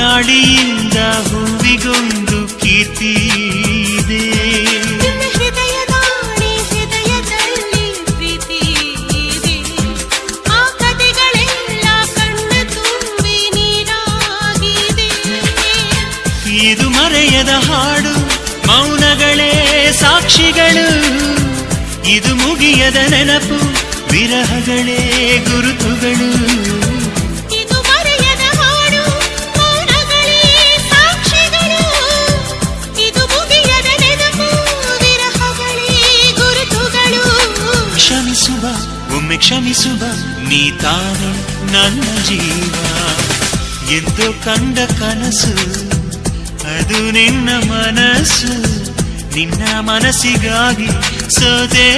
ಗಾಳಿಯಿಂದ ಹೂವಿಗೊಂದು ಕೀರ್ತಿ ಇದೆ. ಹೃದಯದಲ್ಲಿ ಪ್ರೀತಿ ಇದೆ. ಆ ಕಥೆಗಳೆಲ್ಲ ಕಣ್ಣ ತುಂಬಿ ನೀರಾಗಿದೆ. ಇದು ಮರೆಯದ ಹಾಡು, ಮೌನಗಳೇ ಸಾಕ್ಷಿಗಳು. ಇದು ಮುಗಿಯದ ನೆನಪು, ವಿರಹಗಳೇ ಗುರುತುಗಳು. ಇದು ಮರೆಯದ ಹಾಡು, ಮೌನಗಳೇ ಸಾಕ್ಷಿಗಳು. ಇದು ಮುಗಿಯದ ನೆನಪು, ವಿರಹಗಳೇ ಗುರುತುಗಳು. ಕ್ಷಮಿಸುವ, ಒಮ್ಮೆ ಕ್ಷಮಿಸುವ, ನೀ ತಾನೆ ನನ್ನ ಜೀವ. ಎಂದು ಕಂಡ ಕನಸು ಅದು ನಿನ್ನ ಮನಸ್ಸು. ನಿನ್ನ ಮನಸ್ಸಿಗಾಗಿ ಸೋದೆ.